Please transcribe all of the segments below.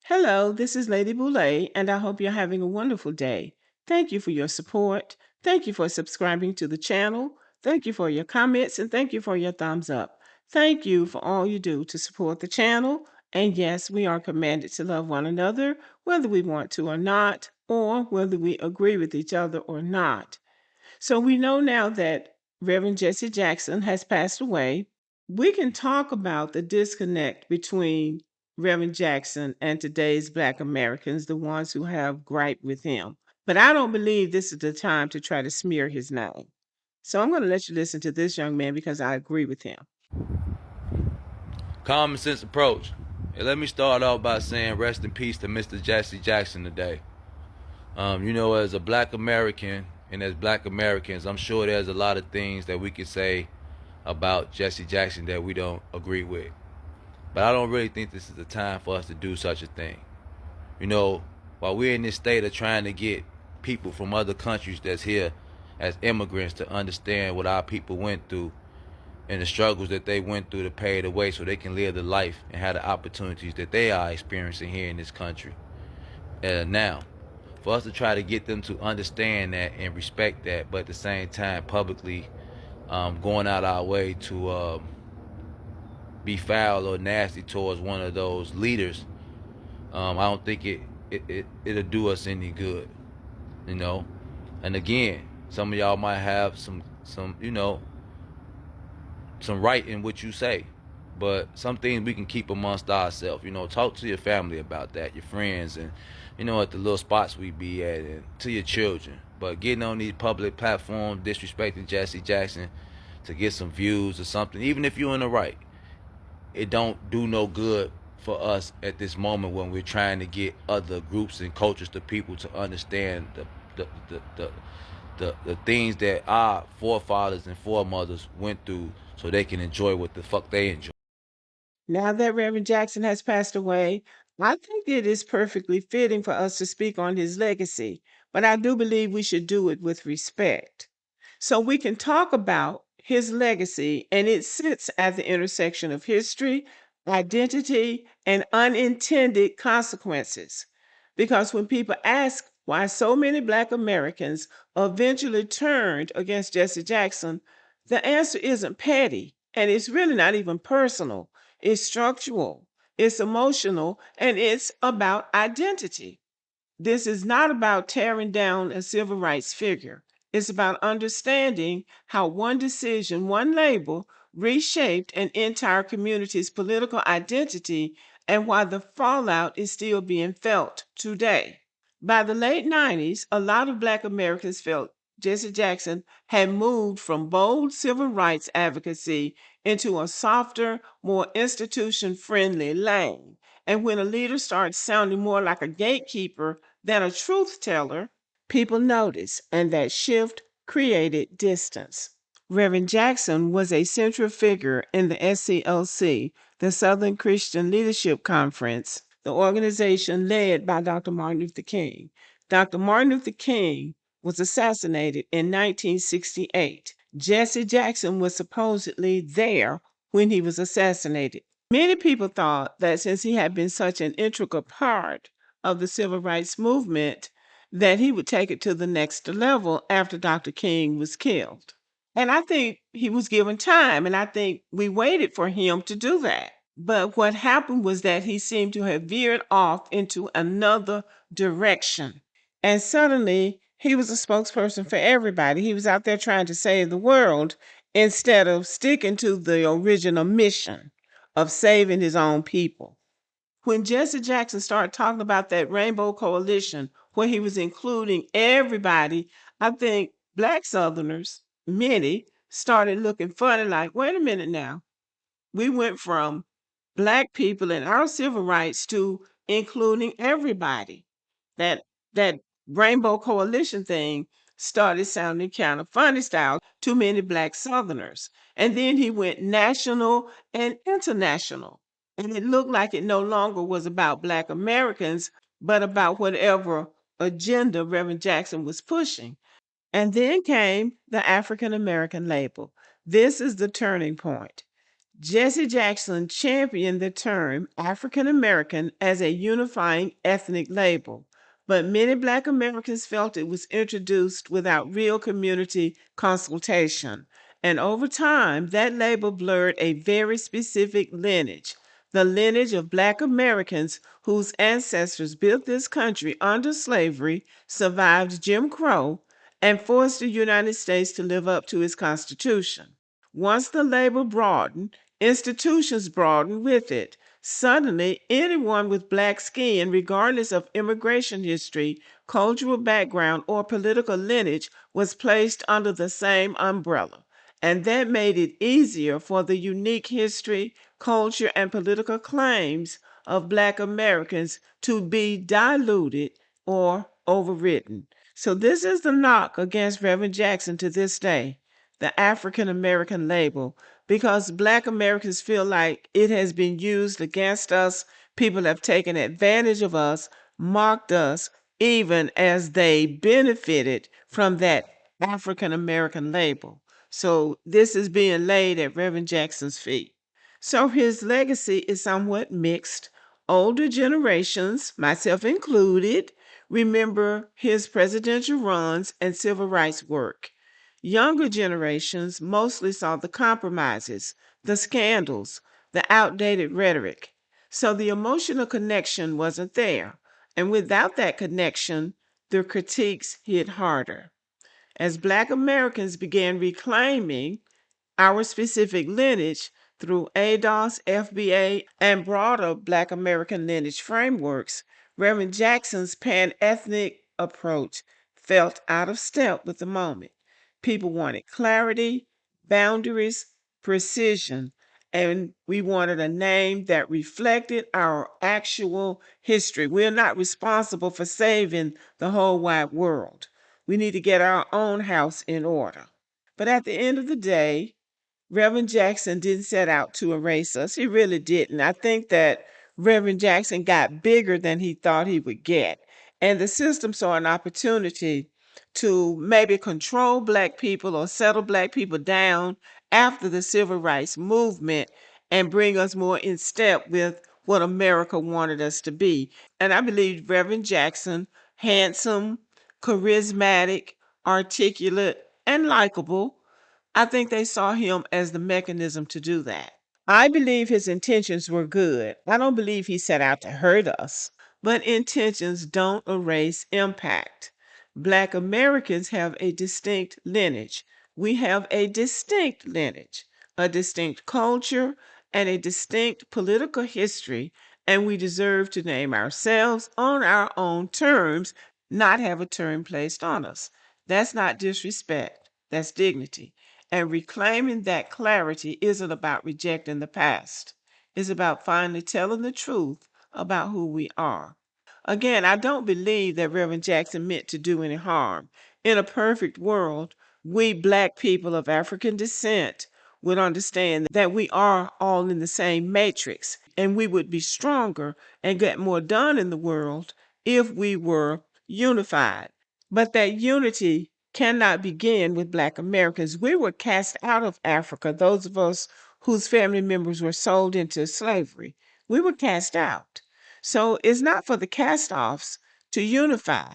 Hello, this is Lady Boulay, and I hope you're having a wonderful day. Thank you for your support. Thank you for subscribing to the channel. Thank you for your comments, and thank you for your thumbs up. Thank you for all you do to support the channel. And yes, we are commanded to love one another, whether we want to or not, or whether we agree with each other or not. So we know now that Reverend Jesse Jackson has passed away. We can talk about the disconnect between Reverend Jackson and today's Black Americans, the ones who have gripe with him. But I don't believe this is the time to try to smear his name. So I'm going to let you listen to this young man because I agree with him. Common sense approach. And let me start off by saying rest in peace to Mr. Jesse Jackson today. As a Black American and as Black Americans, I'm sure there's a lot of things that we could say about Jesse Jackson that we don't agree with. But I don't really think this is the time for us to do such a thing. While we're in this state of trying to get people from other countries that's here as immigrants to understand what our people went through and the struggles that they went through to pay the way so they can live the life and have the opportunities that they are experiencing here in this country. Now, for us to try to get them to understand that and respect that, but at the same time publicly going out our way to be foul or nasty towards one of those leaders, I don't think it'll do us any good, And again, some of y'all might have some right in what you say, but some things we can keep amongst ourselves. Talk to your family about that, your friends, and at the little spots we be at, and to your children. But getting on these public platforms, disrespecting Jesse Jackson to get some views or something, even if you're in the right, it don't do no good for us at this moment when we're trying to get other groups and cultures to people to understand the things that our forefathers and foremothers went through so they can enjoy what the fuck they enjoy. Now that Reverend Jackson has passed away, I think it is perfectly fitting for us to speak on his legacy, but I do believe we should do it with respect. So we can talk about his legacy, and it sits at the intersection of history, identity, and unintended consequences. Because when people ask why so many Black Americans eventually turned against Jesse Jackson, the answer isn't petty, and it's really not even personal. It's structural, it's emotional, and it's about identity. This is not about tearing down a civil rights figure. It's about understanding how one decision, one label, reshaped an entire community's political identity and why the fallout is still being felt today. By the late 90s, a lot of Black Americans felt Jesse Jackson had moved from bold civil rights advocacy into a softer, more institution friendly lane. And when a leader starts sounding more like a gatekeeper than a truth teller, people notice, and that shift created distance. Reverend Jackson was a central figure in the SCLC, the Southern Christian Leadership Conference, the organization led by Dr. Martin Luther King. Dr. Martin Luther King was assassinated in 1968. Jesse Jackson was supposedly there when he was assassinated. Many people thought that since he had been such an integral part of the civil rights movement, that he would take it to the next level after Dr. King was killed. And I think he was given time, and I think we waited for him to do that. But what happened was that he seemed to have veered off into another direction. And suddenly, he was a spokesperson for everybody. He was out there trying to save the world instead of sticking to the original mission of saving his own people. When Jesse Jackson started talking about that Rainbow Coalition, where he was including everybody, I think black Southerners, many, started looking funny like, wait a minute now. We went from black people and our civil rights to including everybody. That Rainbow Coalition thing started sounding kind of funny style to many black Southerners. And then he went national and international. And it looked like it no longer was about black Americans, but about whatever agenda Reverend Jackson was pushing. And then came the African American label. This is the turning point. Jesse Jackson championed the term African American as a unifying ethnic label, but many Black Americans felt it was introduced without real community consultation. And over time, that label blurred a very specific lineage, the lineage of Black Americans whose ancestors built this country under slavery, survived Jim Crow, and forced the United States to live up to its Constitution. Once the label broadened, institutions broadened with it. Suddenly, anyone with black skin, regardless of immigration history, cultural background, or political lineage, was placed under the same umbrella. And that made it easier for the unique history, culture, and political claims of Black Americans to be diluted or overridden. So, this is the knock against Reverend Jackson to this day, the African American label, because Black Americans feel like it has been used against us. People have taken advantage of us, mocked us, even as they benefited from that African American label. So this is being laid at Reverend Jackson's feet. So his legacy is somewhat mixed. Older generations, myself included, remember his presidential runs and civil rights work. Younger generations mostly saw the compromises, the scandals, the outdated rhetoric. So the emotional connection wasn't there. And without that connection, the critiques hit harder. As Black Americans began reclaiming our specific lineage through ADOS, FBA, and broader Black American lineage frameworks, Reverend Jackson's pan ethnic approach felt out of step with the moment. People wanted clarity, boundaries, precision, and we wanted a name that reflected our actual history. We're not responsible for saving the whole wide world. We need to get our own house in order. But at the end of the day, Reverend Jackson didn't set out to erase us. He really didn't. I think that Reverend Jackson got bigger than he thought he would get. And the system saw an opportunity to maybe control Black people or settle Black people down after the civil rights movement and bring us more in step with what America wanted us to be. And I believe Reverend Jackson, handsome, charismatic, articulate, and likable, I think they saw him as the mechanism to do that. I believe his intentions were good. I don't believe he set out to hurt us, but intentions don't erase impact. Black Americans have a distinct lineage. We have a distinct lineage, a distinct culture, and a distinct political history, and we deserve to name ourselves on our own terms, not have a term placed on us. That's not disrespect, that's dignity. And reclaiming that clarity isn't about rejecting the past. It's about finally telling the truth about who we are. Again, I don't believe that Reverend Jackson meant to do any harm. In a perfect world, we Black people of African descent would understand that we are all in the same matrix and we would be stronger and get more done in the world if we were unified. But that unity cannot begin with Black Americans. We were cast out of Africa, those of us whose family members were sold into slavery. We were cast out. So it's not for the cast offs to unify.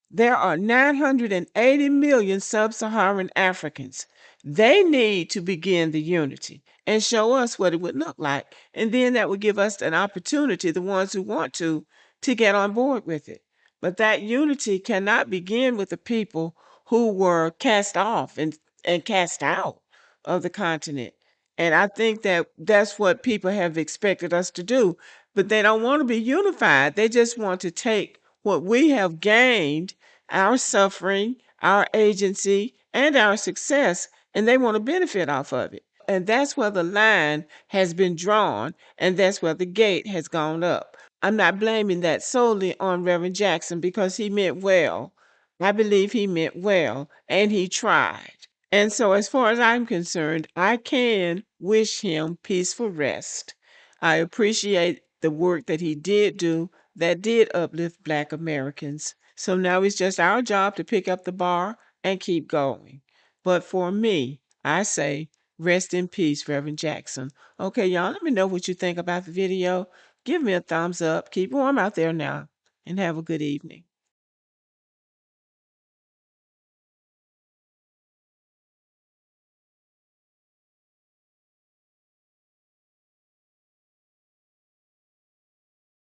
There are 980 million sub Saharan Africans. They need to begin the unity and show us what it would look like. And then that would give us an opportunity, the ones who want to get on board with it. But that unity cannot begin with the people who were cast off and cast out of the continent. And I think that that's what people have expected us to do. but they don't want to be unified. They just want to take what we have gained, our suffering, our agency, and our success, and they want to benefit off of it. And that's where the line has been drawn, and that's where the gate has gone up. I'm not blaming that solely on Reverend Jackson because he meant well. I believe he meant well, and he tried. And so, as far as I'm concerned, I can wish him peaceful rest. I appreciate the work that he did do that did uplift Black Americans. So now it's just our job to pick up the bar and keep going. But for me, I say, rest in peace, Reverend Jackson. Okay, y'all, let me know what you think about the video. Give me a thumbs up. Keep warm out there now, and have a good evening.